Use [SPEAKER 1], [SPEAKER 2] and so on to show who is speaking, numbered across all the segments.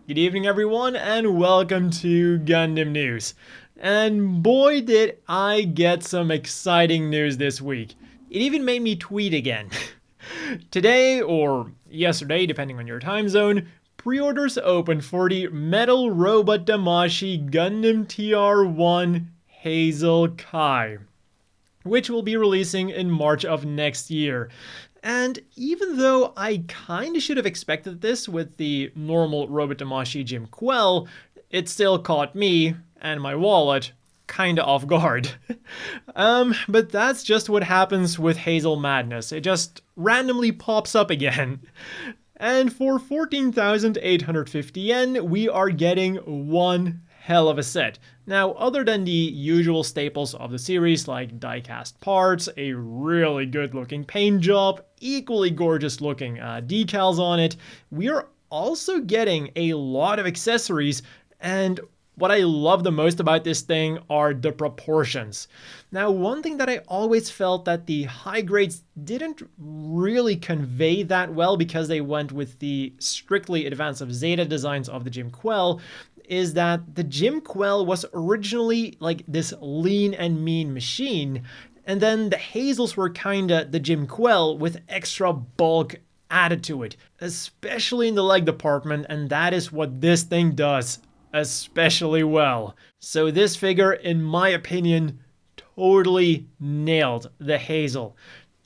[SPEAKER 1] Good evening everyone and welcome to Gundam News. And boy did I get some exciting news this week. It even made me tweet again. Today, or yesterday depending on your time zone, pre-orders opened for the Metal Robot Damashii Gundam TR1 Hazel Kai, which will be releasing in March of next year. And even though I kinda should have expected this with the normal Robot Damashii Jim Quell, it still caught me, and my wallet, kinda off guard. But that's just what happens with Hazel Madness. It just randomly pops up again. And for 14,850 yen, we are getting one hell of a set. Now, other than the usual staples of the series like die-cast parts, a really good looking paint job, equally gorgeous looking decals on it, we are also getting a lot of accessories, and what I love the most about this thing are the proportions. Now, one thing that I always felt that the high grades didn't really convey that well because they went with the strictly Advanced of Zeta designs of the Jim Quell is that the Jim Quell was originally like this lean and mean machine, and then the Hazels were kinda the Jim Quell with extra bulk added to it, especially in the leg department, and that is what this thing does especially well. So this figure, in my opinion, totally nailed the Hazel.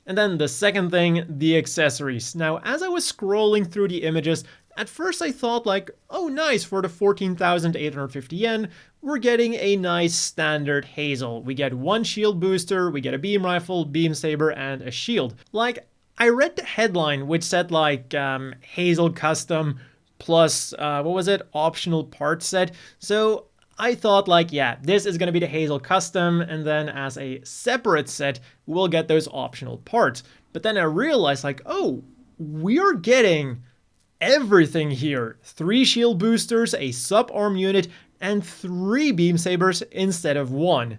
[SPEAKER 1] And then the second thing, the accessories. Now, as I was scrolling through the images, at first I thought like, oh nice, for the 14,850 yen, we're getting a nice standard Hazel. We get one shield booster, we get a beam rifle, beam saber, and a shield. Like, I read the headline which said like, Hazel custom, plus, what was it, optional parts set. So I thought like, yeah, this is gonna be the Hazel custom, and then as a separate set, we'll get those optional parts. But then I realized like, oh, we're getting everything here. 3 shield boosters, a sub-arm unit, and 3 beam sabers instead of 1.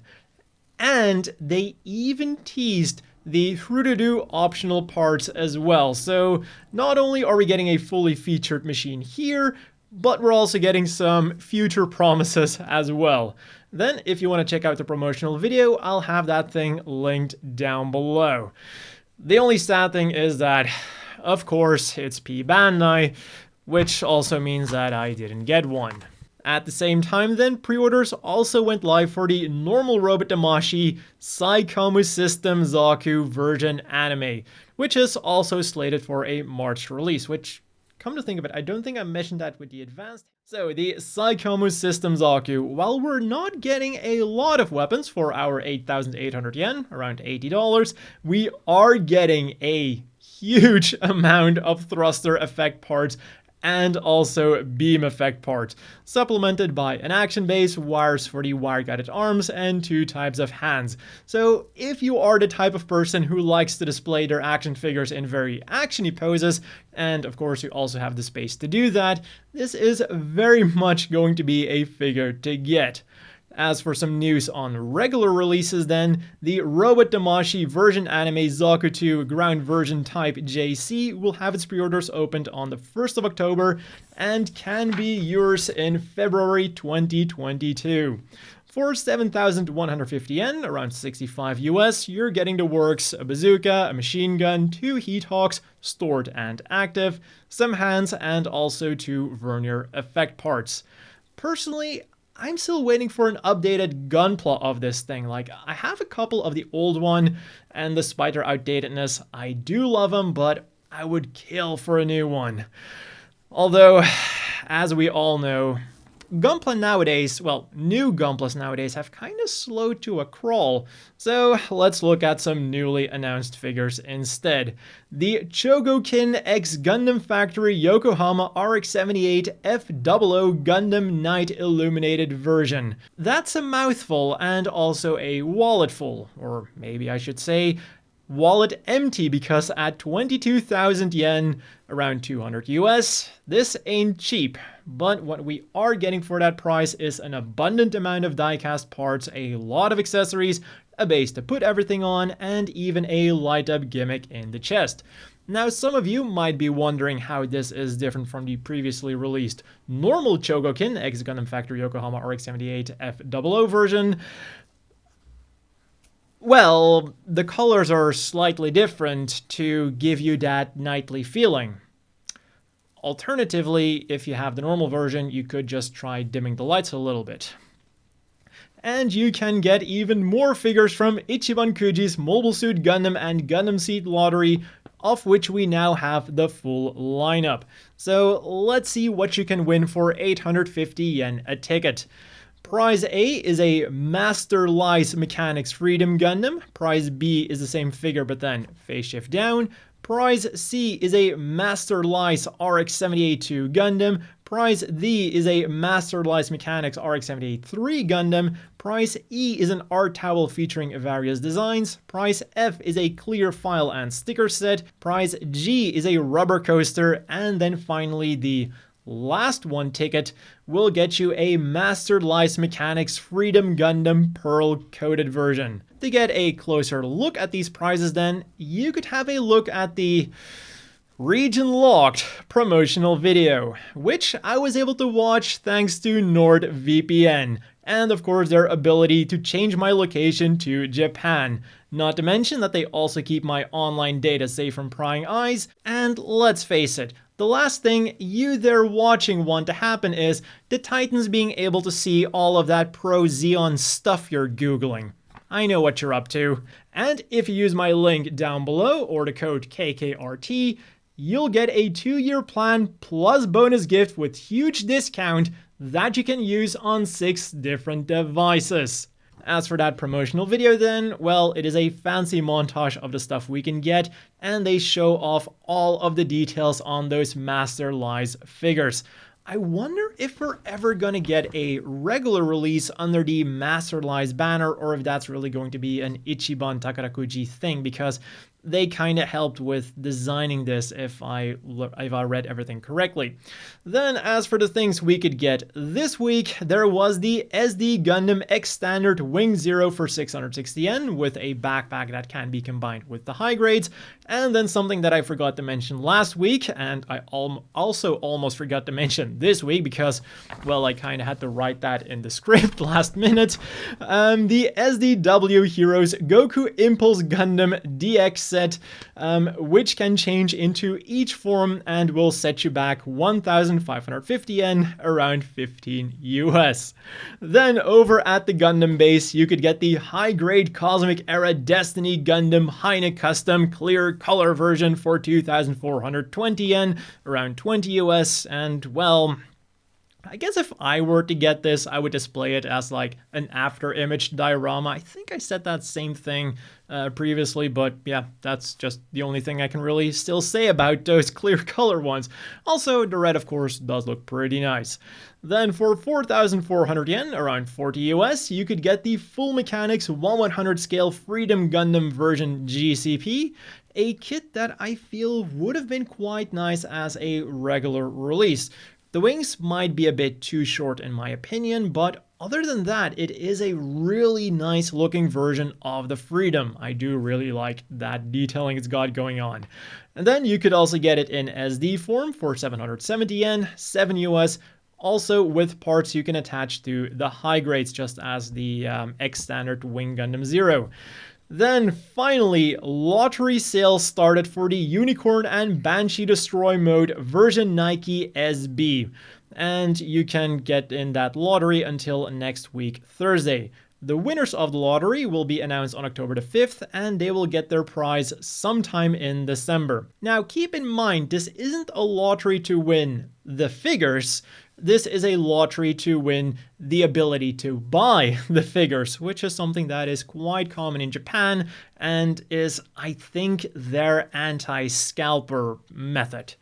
[SPEAKER 1] And they even teased the Frududu optional parts as well. So not only are we getting a fully featured machine here, but we're also getting some future promises as well. Then if you want to check out the promotional video, I'll have that thing linked down below. The only sad thing is that, of course, it's P-Bandai, which also means that I didn't get one. At the same time then, pre-orders also went live for the normal Robot Damashii Psycommu System Zaku version anime, which is also slated for a March release, which, come to think of it, I don't think I mentioned that with the advanced. So the Psycommu System Zaku, while we're not getting a lot of weapons for our 8,800 yen, around $80, we are getting a huge amount of thruster effect parts and also beam effect parts, supplemented by an action base, wires for the wire-guided arms, and 2 types of hands. So if you are the type of person who likes to display their action figures in very actiony poses, and of course you also have the space to do that, this is very much going to be a figure to get. As for some news on regular releases then, the Robot Damashii version anime Zaku 2 ground version type JC will have its pre-orders opened on the 1st of October and can be yours in February 2022. For 7,150 yen, around 65 US, you're getting the works, a bazooka, a machine gun, 2 heat hawks, stored and active, some hands, and also 2 vernier effect parts. Personally, I'm still waiting for an updated gunpla of this thing. Like, I have a couple of the old one, and despite their outdatedness, I do love them, but I would kill for a new one. Although, as we all know, gunpla nowadays, well, new gunplas nowadays have kind of slowed to a crawl, so let's look at some newly announced figures instead. The Chogokin x Gundam Factory Yokohama RX-78F00 Gundam Night Illuminated version. That's a mouthful and also a wallet full, or maybe I should say wallet empty, because at 22,000 yen, around 200 US, this ain't cheap. But what we are getting for that price is an abundant amount of die-cast parts, a lot of accessories, a base to put everything on, and even a light-up gimmick in the chest. Now, some of you might be wondering how this is different from the previously released normal Chogokin X Gundam Factory Yokohama RX-78F00 version. Well, the colors are slightly different to give you that knightly feeling. Alternatively, if you have the normal version, you could just try dimming the lights a little bit. And you can get even more figures from Ichiban Kuji's Mobile Suit Gundam and Gundam Seed Lottery, of which we now have the full lineup. So let's see what you can win for 850 yen a ticket. Prize A is a Master Lice Mechanics Freedom Gundam. Prize B is the same figure but then phase shift down. Prize C is a Master Lice RX-78 Gundam. Prize D is a Master Lice Mechanics RX-78-3 Gundam. Prize E is an art towel featuring various designs. Prize F is a clear file and sticker set. Prize G is a rubber coaster. And then finally the last one ticket will get you a Master Lice Mechanics Freedom Gundam Pearl coated version. To get a closer look at these prizes then, you could have a look at the region-locked promotional video, which I was able to watch thanks to NordVPN, and of course their ability to change my location to Japan. Not to mention that they also keep my online data safe from prying eyes, and let's face it, the last thing you there watching want to happen is the Titans being able to see all of that pro Xeon stuff you're Googling. I know what you're up to. And if you use my link down below or the code KKRT, you'll get a 2-year plan plus bonus gift with huge discount that you can use on 6 different devices. As for that promotional video then, well, it is a fancy montage of the stuff we can get, and they show off all of the details on those Master Lice figures. I wonder if we're ever gonna get a regular release under the Master Lice banner, or if that's really going to be an Ichiban Takarakuji thing, because they kind of helped with designing this if I read everything correctly. Then as for the things we could get this week, there was the SD Gundam X Standard Wing Zero for 660 yen with a backpack that can be combined with the high grades, and then something that I forgot to mention last week, and I also almost forgot to mention this week because, well, I kind of had to write that in the script last minute. The SDW Heroes Goku Impulse Gundam DX set, which can change into each form and will set you back 1,550 yen, around 15 US. Then over at the Gundam base, you could get the high-grade Cosmic Era Destiny Gundam Heine Custom Clear Color version for 2,420 yen, around 20 US, and well, I guess if I were to get this, I would display it as like an after image diorama. I think I said that same thing previously, but yeah, that's just the only thing I can really still say about those clear color ones. Also, the red, of course, does look pretty nice. Then for 4,400 yen, around 40 US, you could get the Full Mechanics 1/100 scale Freedom Gundam version GCP, a kit that I feel would have been quite nice as a regular release. The wings might be a bit too short in my opinion, but other than that, it is a really nice looking version of the Freedom. I do really like that detailing it's got going on. And then you could also get it in SD form for 770 yen, 7 US, also with parts you can attach to the high grades, just as the X Standard Wing Gundam Zero. Then finally, lottery sales started for the Unicorn and Banshee Destroy mode Ver.Nike SB, and you can get in that lottery until next week Thursday. The winners of the lottery will be announced on October the 5th, and they will get their prize sometime in December. Now keep in mind, this isn't a lottery to win the figures. This is a lottery to win the ability to buy the figures, which is something that is quite common in Japan and is, I think, their anti-scalper method.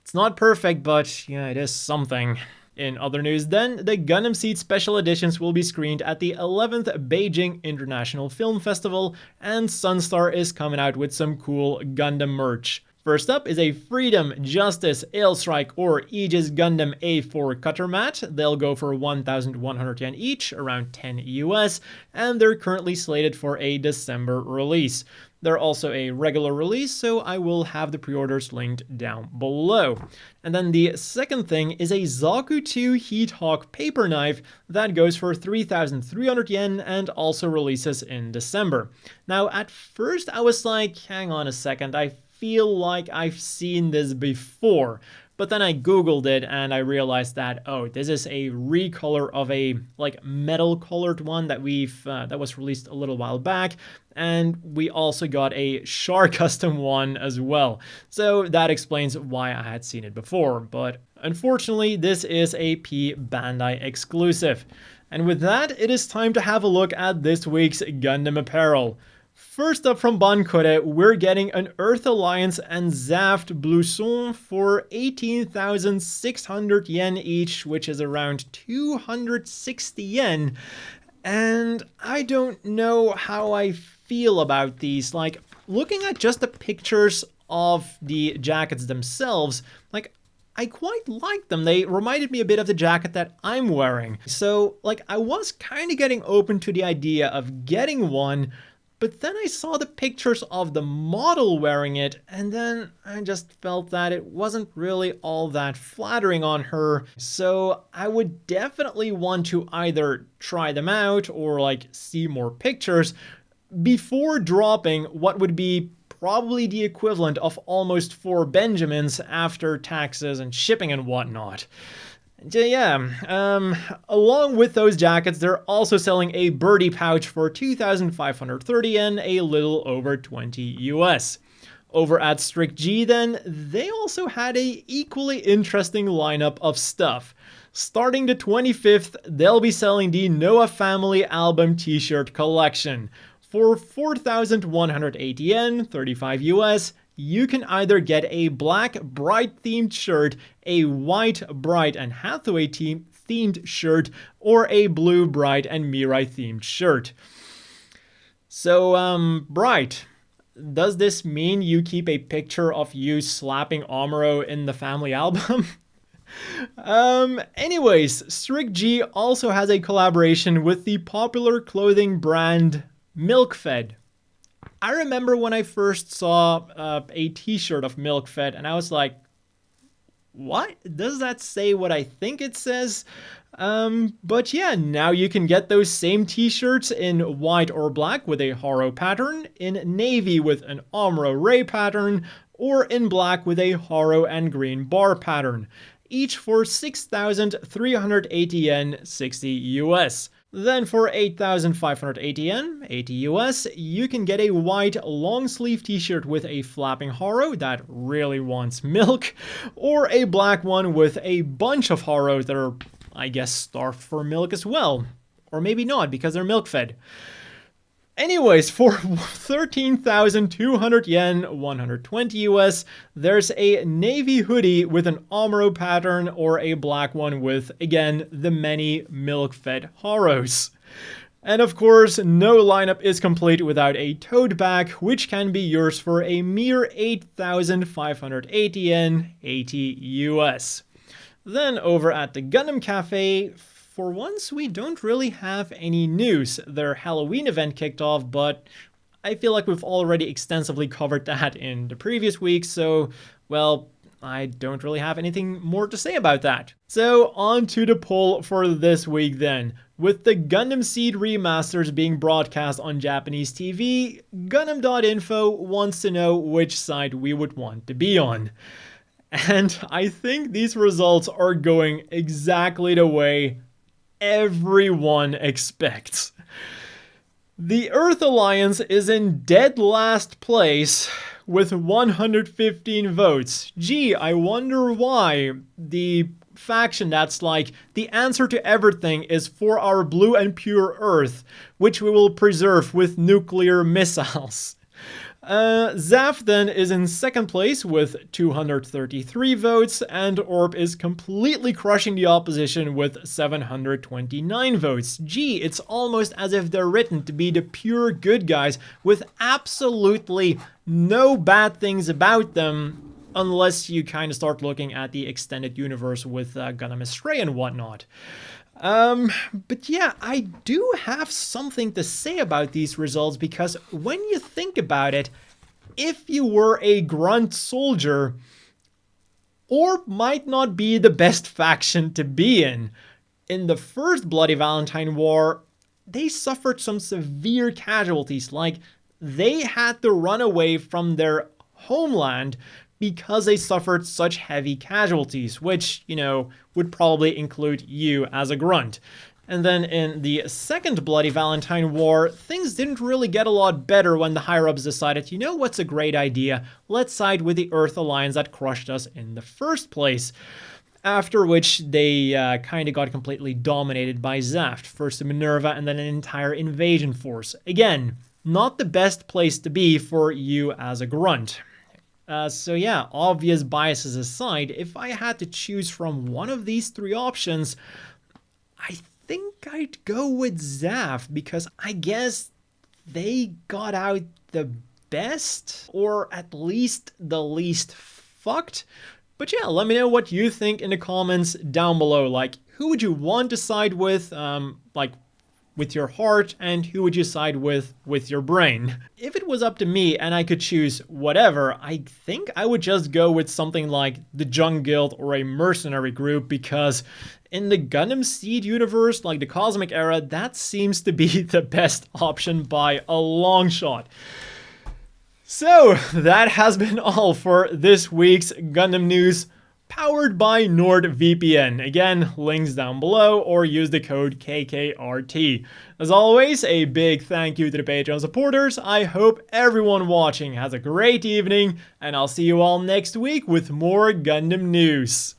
[SPEAKER 1] It's not perfect, but yeah, it is something. In other news then, the Gundam Seed Special Editions will be screened at the 11th Beijing International Film Festival, and Sunstar is coming out with some cool Gundam merch. First up is a Freedom, Justice, Ailstrike, or Aegis Gundam A4 cutter mat. They'll go for 1,100 yen each, around 10 US, and they're currently slated for a December release. They're also a regular release, so I will have the pre-orders linked down below. And then the second thing is a Zaku 2 Heat Hawk paper knife that goes for 3,300 yen and also releases in December. Now, at first I was like, hang on a second, I feel like I've seen this before. But then I googled it and I realized that, oh, this is a recolor of a like metal colored one that that was released a little while back, and we also got a Char custom one as well. So that explains why I had seen it before, but unfortunately this is a P Bandai exclusive. And with that, it is time to have a look at this week's Gundam apparel. First up from Bankore, we're getting an Earth Alliance and Zaft blouson for 18,600 yen each, which is around 260 yen. And I don't know how I feel about these. Like, looking at just the pictures of the jackets themselves, like, I quite like them. They reminded me a bit of the jacket that I'm wearing. So, like, I was kind of getting open to the idea of getting one, but then I saw the pictures of the model wearing it, and then I just felt that it wasn't really all that flattering on her. So I would definitely want to either try them out or like see more pictures before dropping what would be probably the equivalent of almost 4 Benjamins after taxes and shipping and whatnot. Yeah, along with those jackets, they're also selling a birdie pouch for 2,530 yen, a little over 20 US. Over at Strict G then, they also had a equally interesting lineup of stuff. Starting the 25th, they'll be selling the Noah Family Album t-shirt collection. For 4,180 yen, 35 US, you can either get a black Bright themed shirt, a white Bright and Hathaway themed shirt, or a blue Bright and Mirai themed shirt. So, Bright, does this mean you keep a picture of you slapping Amuro in the family album? Anyways, Strict G also has a collaboration with the popular clothing brand MilkFed. I remember when I first saw a t-shirt of MilkFed and I was like, what? Does that say what I think it says? But yeah, now you can get those same t-shirts in white or black with a Haro pattern, in navy with an Amuro Ray pattern, or in black with a Haro and green bar pattern, each for 6,380 yen, 60 US. Then for 8,580 yen, 80 US, you can get a white long sleeve t-shirt with a flapping Haro that really wants milk, or a black one with a bunch of Haros that are, I guess, starved for milk as well. Or maybe not, because they're milk fed. Anyways, for 13,200 yen, 120 US, there's a navy hoodie with an Amuro pattern or a black one with, again, the many milk-fed Haros. And of course, no lineup is complete without a tote bag, which can be yours for a mere 8,580 yen, 80 US. Then over at the Gundam Café, for once, we don't really have any news. Their Halloween event kicked off, but I feel like we've already extensively covered that in the previous week, so, well, I don't really have anything more to say about that. So, on to the poll for this week then. With the Gundam Seed remasters being broadcast on Japanese TV, Gundam.info wants to know which side we would want to be on. And I think these results are going exactly the way everyone expects. The Earth Alliance is in dead last place with 115 votes. Gee, I wonder why. The faction that's like, the answer to everything is for our blue and pure Earth, which we will preserve with nuclear missiles. Zaf then is in second place with 233 votes, and Orb is completely crushing the opposition with 729 votes. Gee, it's almost as if they're written to be the pure good guys with absolutely no bad things about them, unless you kind of start looking at the extended universe with Gundam Stray and whatnot. But yeah, I do have something to say about these results, because when you think about it, if you were a grunt soldier, Orb might not be the best faction to be in. In the first Bloody Valentine War, they suffered some severe casualties, like they had to run away from their homeland because they suffered such heavy casualties, which, you know, would probably include you as a grunt. And then in the second Bloody Valentine War, things didn't really get a lot better when the higher-ups decided, you know what's a great idea? Let's side with the Earth Alliance that crushed us in the first place. After which they kind of got completely dominated by Zaft, first the Minerva and then an entire invasion force. Again, not the best place to be for you as a grunt. So yeah, obvious biases aside, if I had to choose from one of these three options, I think I'd go with Zaf, because I guess they got out the best, or at least the least fucked. But yeah, let me know what you think in the comments down below. Like, who would you want to side with? Like, with your heart, and who would you side with your brain? If it was up to me and I could choose whatever, I think I would just go with something like the Junk Guild or a mercenary group, because in the Gundam Seed universe, like the Cosmic Era, that seems to be the best option by a long shot. So that has been all for this week's Gundam news, powered by NordVPN. Again, links down below, or use the code KKRT. As always, a big thank you to the Patreon supporters. I hope everyone watching has a great evening, and I'll see you all next week with more Gundam news.